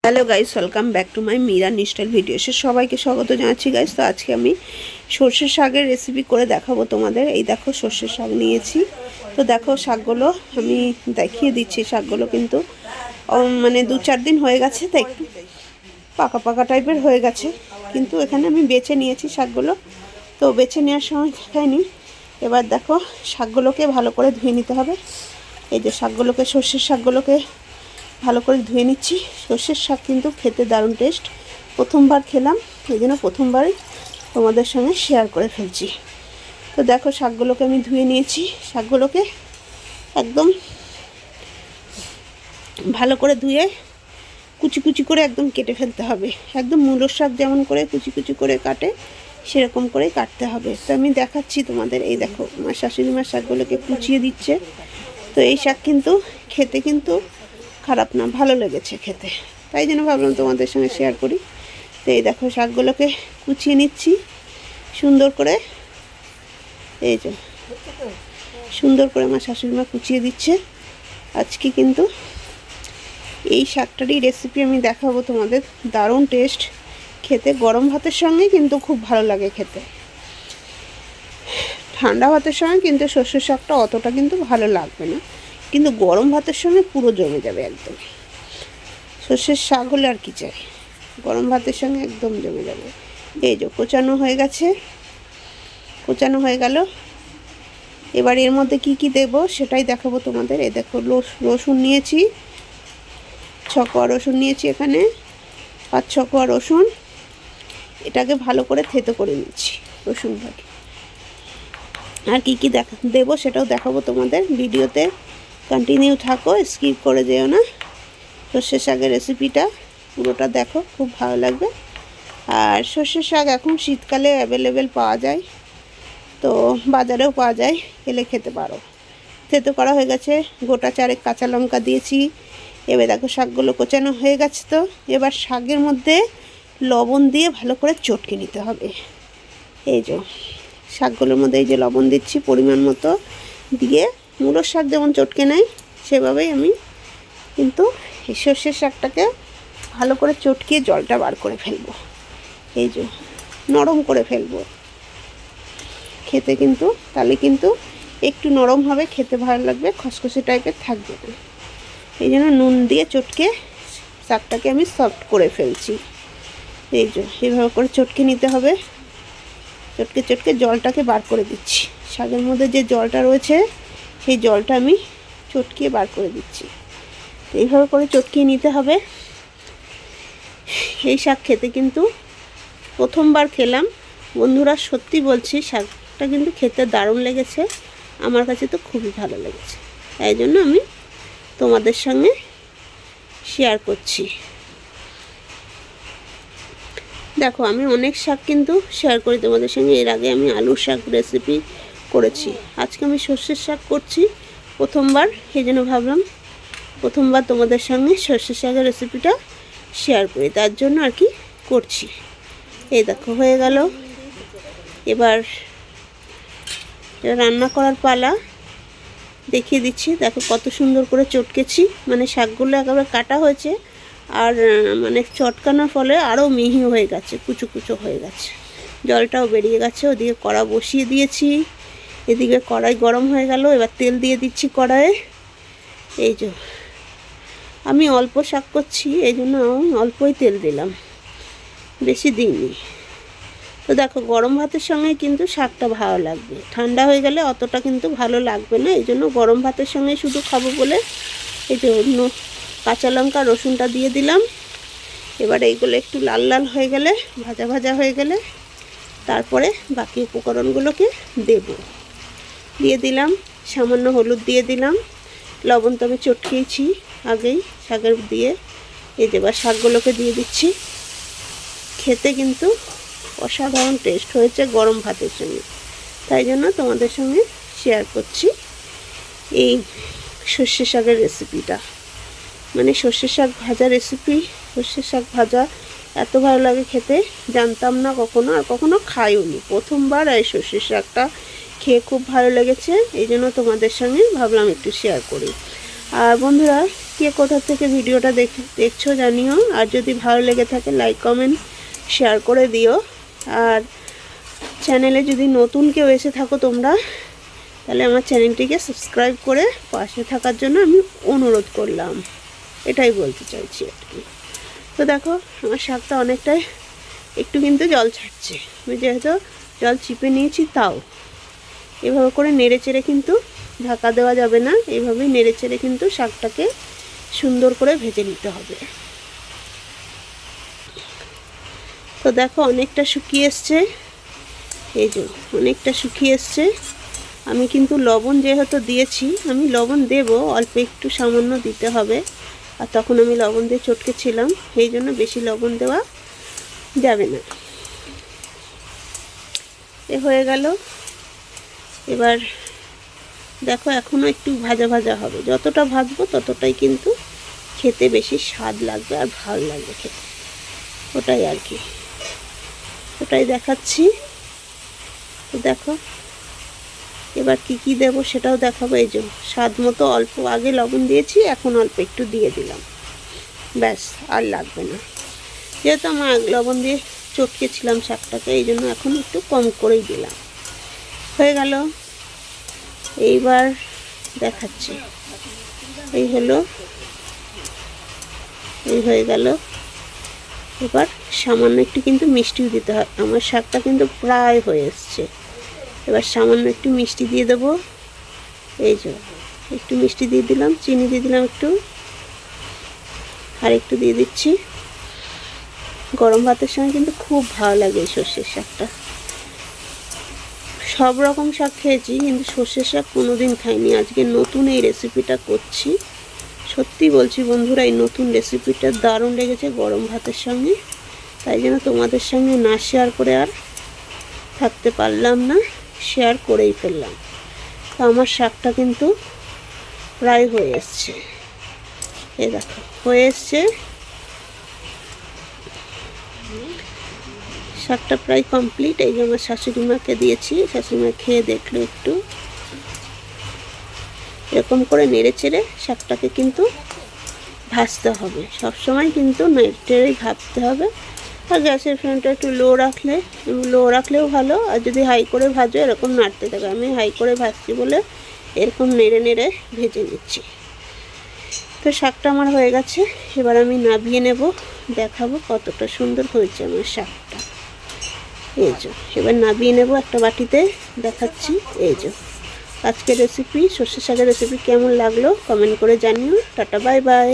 Hello guys, welcome back to my Meera নিস্টাইল ভিডিওসে সবাইকে স্বাগত জানাচ্ছি গাইস। তো আজকে আমি সর্ষের শাকের রেসিপি করে দেখাবো তোমাদের। এই দেখো সর্ষের শাক নিয়েছি। তো দেখো শাকগুলো আমি দেখিয়ে দিচ্ছি। শাকগুলো কিন্তু মানে 2-4 দিন হয়ে গেছে, তাই একটু পাকা পাকা টাইপের হয়ে গেছে, কিন্তু এখানে আমি বেছে নিয়েছি শাকগুলো। তো বেছে নেওয়ার সময় দেখায়নি। এবার দেখো শাকগুলোকে ভালো করে ধুয়ে নিতে হবে। এই যে শাকগুলোকে, সর্ষের শাকগুলোকে ভালো করে ধুয়ে নিচ্ছি। সর্ষের শাক কিন্তু খেতে দারুণ টেস্ট। প্রথমবার খেলাম, এই জন্য প্রথমবারই তোমাদের সঙ্গে শেয়ার করে ফেলছি। তো দেখো শাকগুলোকে আমি ধুয়ে নিয়েছি। শাকগুলোকে একদম ভালো করে ধুয়ে কুচি কুচি করে একদম কেটে ফেলতে হবে। একদম মূলোর শাক যেমন করে কুচি কুচি করে কাটে, সেরকম করে কাটতে হবে। তো আমি দেখাচ্ছি তোমাদের। এই দেখো আমার শাশুড়ি মার শাকগুলোকে কুচিয়ে দিচ্ছে। তো এই শাক কিন্তু খেতে কিন্তু খারাপ না, ভালো লেগেছে খেতে, তাই জন্য ভাবলাম তোমাদের সঙ্গে শেয়ার করি। তো এই দেখো শাকগুলোকে কুচিয়ে নিচ্ছি সুন্দর করে। এই যে সুন্দর করে আমার শাশুড়ি মা কুচিয়ে দিচ্ছে। আজকে কিন্তু এই শাকটারই রেসিপি আমি দেখাবো তোমাদের। দারুণ টেস্ট খেতে, গরম ভাতের সঙ্গে কিন্তু খুব ভালো লাগে খেতে। ঠান্ডা ভাতের সঙ্গে কিন্তু সর্ষের শাকটা অতটা কিন্তু ভালো লাগবে না, কিন্তু গরম ভাতের সঙ্গে পুরো জমে যাবে একদম। সর্ষের শাক হলে আর কি চাই, গরম ভাতের সঙ্গে একদম জমে যাবে। এই যে কোচানো হয়ে গেছে, কোচানো হয়ে গেল। এবার এর মধ্যে কি কি দেব সেটাই দেখাবো তোমাদের। এই দেখো রসুন নিয়েছি, 6 কোয়া রসুন নিয়েছি এখানে, 5-6 কোয়া রসুন। এটাকে ভালো করে থেতো করে নিচ্ছি রসুনটাকে। আর কি কি দেবো সেটাও দেখাবো তোমাদের। ভিডিওতে কন্টিনিউ থাকো, স্কিপ করে যেও না। সর্ষের শাকের রেসিপিটা পুরোটা দেখো, খুব ভালো লাগবে। আর সর্ষের শাক এখন শীতকালে অ্যাভেলেবেল পাওয়া যায়, তো বাজারেও পাওয়া যায়, এলে খেতে পারো। থেতো করা হয়ে গেছে, গোটা 4 কাঁচা লঙ্কা দিয়েছি। এবার দেখো শাকগুলো কোচানো হয়ে গেছে। তো এবার শাকের মধ্যে লবণ দিয়ে ভালো করে চটকে নিতে হবে। এই যে শাকগুলোর মধ্যে এই যে লবণ দিচ্ছি পরিমাণ মতো দিয়ে, মূলোর শাক যেমন চটকে নেয় সেভাবেই আমি কিন্তু এই সর্ষের শাকটাকে ভালো করে চটকিয়ে জলটা বার করে ফেলবো। এই যে নরম করে ফেলবো খেতে, কিন্তু তাহলে কিন্তু একটু নরম হবে, খেতে ভালো লাগবে, খসখসে টাইপের থাকবে না। এই জন্য নুন দিয়ে চটকে শাকটাকে আমি সফট করে ফেলছি। এই যে এইভাবে করে চটকে নিতে হবে। চটকে চটকে জলটাকে বার করে দিচ্ছি। শাকের মধ্যে যে জলটা রয়েছে সেই জলটা আমি চটকিয়ে বার করে দিচ্ছি। এইভাবে করে চটকিয়ে নিতে হবে। এই শাক খেতে কিন্তু প্রথমবার খেলাম বন্ধুরা, সত্যি বলছি শাকটা কিন্তু খেতে দারুণ লেগেছে। আমার কাছে তো খুবই ভালো লেগেছে, তাই জন্য আমি তোমাদের সঙ্গে শেয়ার করছি। দেখো আমি অনেক শাক কিন্তু শেয়ার করি তোমাদের সঙ্গে। এর আগে আমি আলুর শাক রেসিপি করেছি, আজকে আমি সর্ষের শাক করছি প্রথমবার, সেই জন্য ভাবলাম প্রথমবার তোমাদের সঙ্গে সর্ষের শাকের রেসিপিটা শেয়ার করি, তার জন্য আর কি করছি। এই দেখো হয়ে গেল। এবার রান্না করার পালা, দেখিয়ে দিচ্ছি। দেখো কত সুন্দর করে চটকেছি, মানে শাকগুলো একেবারে কাটা হয়েছে, আর মানে চটকানোর ফলে আরও মিহি হয়ে গেছে, কুচো কুচো হয়ে গেছে, জলটাও বেরিয়ে গেছে। ওদিকে কড়া বসিয়ে দিয়েছি, এদিকে কড়াই গরম হয়ে গেল। এবার তেল দিয়ে দিচ্ছি কড়াইয়ে। এই যে আমি অল্প শাক করছি, এই জন্য অল্পই তেল দিলাম, বেশি দিইনি। তো দেখো গরম ভাতের সঙ্গে কিন্তু শাকটা ভালো লাগবে, ঠান্ডা হয়ে গেলে অতটা কিন্তু ভালো লাগবে না। এই জন্য গরম ভাতের সঙ্গে শুধু খাবো বলে এই যে অন্য কাঁচা লঙ্কা রসুনটা দিয়ে দিলাম। এবার এইগুলো একটু লাল লাল হয়ে গেলে, ভাজা ভাজা হয়ে গেলে, তারপরে বাকি উপকরণগুলোকে দিয়ে দিলাম। সামান্য হলুদ দিয়ে দিলাম, লবণ তো আমি চটকিয়েছি আগেই শাকের দিয়ে। এই যে এবার শাকগুলোকে দিয়ে দিচ্ছি। খেতে কিন্তু অসাধারণ টেস্ট হয়েছে গরম ভাতের সঙ্গে, তাই জন্য তোমাদের সঙ্গে শেয়ার করছি এই সর্ষে শাকের রেসিপিটা। মানে সর্ষে শাক ভাজা রেসিপি, সর্ষে শাক ভাজা এত ভালো লাগে খেতে, জানতাম না কখনো, আর কখনো খাইওনি, প্রথমবার এই সর্ষে শাকটা খেয়ে খুব ভালো লেগেছে, এই জন্য তোমাদের সঙ্গে ভাবলাম একটু শেয়ার করি। আর বন্ধুরা কে কোথা থেকে ভিডিওটা দেখছো জানিও। আর যদি ভালো লেগে থাকে লাইক কমেন্ট শেয়ার করে দিও। আর চ্যানেলে যদি নতুন কেউ এসে থাকো তোমরা, তাহলে আমার চ্যানেলটিকে সাবস্ক্রাইব করে পাশে থাকার জন্য আমি অনুরোধ করলাম, এটাই বলতে চাইছি আর কি। তো দেখো আমার শাকটা অনেকটাই একটু কিন্তু জল ছাড়ছে, আমি যেহেতু জল চিপে নিয়েছি তাও এভাবে করে নেড়ে চেড়ে কিন্তু ঢাকা দেওয়া যাবে না, এইভাবেই নেড়ে চেড়ে কিন্তু শাকটাকে সুন্দর করে ভেজে নিতে হবে। তো দেখো অনেকটা শুকিয়ে এসছে, এই যে অনেকটা শুকিয়ে এসছে। আমি কিন্তু লবণ যেহেতু দিয়েছি, আমি লবণ দেব অল্প একটু সামান্য দিতে হবে, আর তখন আমি লবণ দিয়ে চটকেছিলাম, এই জন্য বেশি লবণ দেওয়া যাবে না। এ হয়ে গেল। এবার দেখো এখনও একটু ভাজা ভাজা হবে, যতটা ভাজবো ততটাই কিন্তু খেতে বেশি স্বাদ লাগবে আর ভালো লাগবে খেতে, ওটাই আর কি, ওটাই দেখাচ্ছি। তো দেখো এবার কি কি দেবো সেটাও দেখাবো। এই যে স্বাদ মতো অল্প আগে লবণ দিয়েছি, এখন অল্প একটু দিয়ে দিলাম, ব্যাস আর লাগবে না। যেহেতু আমার লবণ দিয়ে চটকেছিলাম শাকটাকে, এই জন্য এখন একটু কম করেই দিলাম। হয়ে গেল। এইবার দেখাচ্ছি, এই হলো, এই হয়ে গেল। এবার সামান্য একটু কিন্তু মিষ্টিও দিতে হয়, আমার শাকটা কিন্তু প্রায় হয়ে এসছে। এবার সামান্য একটু মিষ্টি দিয়ে দেবো, এই যে একটু মিষ্টি দিয়ে দিলাম, চিনি দিয়ে দিলাম একটু, আর একটু দিয়ে দিচ্ছি। গরম ভাতের সঙ্গে কিন্তু খুব ভালো লাগে এই সর্ষের শাকটা। সব রকম শাক খেয়েছি কিন্তু সর্ষের শাক কোনোদিন খাইনি, আজকে নতুন এই রেসিপিটা করছি। সত্যি বলছি বন্ধুরা, এই নতুন রেসিপিটা দারুণ লেগেছে গরম ভাতের সঙ্গে, তাই জন্য তোমাদের সঙ্গে না শেয়ার করে আর থাকতে পারলাম না, শেয়ার করেই ফেললাম। তো আমার শাকটা কিন্তু প্রায় হয়ে এসছে, এই দেখো হয়ে এসছে, শাকটা প্রায় কমপ্লিট। এই যে আমার শাশুড়ি মাকে দিয়েছি, শাশুড়ি মা খেয়ে দেখলো একটু, এরকম করে নেড়ে চেড়ে শাকটাকে কিন্তু ভাজতে হবে, সবসময় কিন্তু নেড়েই ভাজতে হবে। আর গ্যাসের ফ্লেমটা একটু লো রাখলেও ভালো, আর যদি হাই করে ভাজো এরকম নাড়তে থাকবে। আমি হাই করে ভাজছি বলে এরকম নেড়ে নেড়ে ভেজে নিচ্ছি। তো শাকটা আমার হয়ে গেছে, এবার আমি নামিয়ে নেব, দেখাবো কতটা সুন্দর হয়েছে আমার শাকটা। এই যে এবার নামিয়ে নেব একটা বাটিতে, দেখাচ্ছি। এই যে আজকের রেসিপি, সর্ষে শাকের রেসিপি কেমন লাগলো কমেন্ট করে জানিও। Tata, bye bye.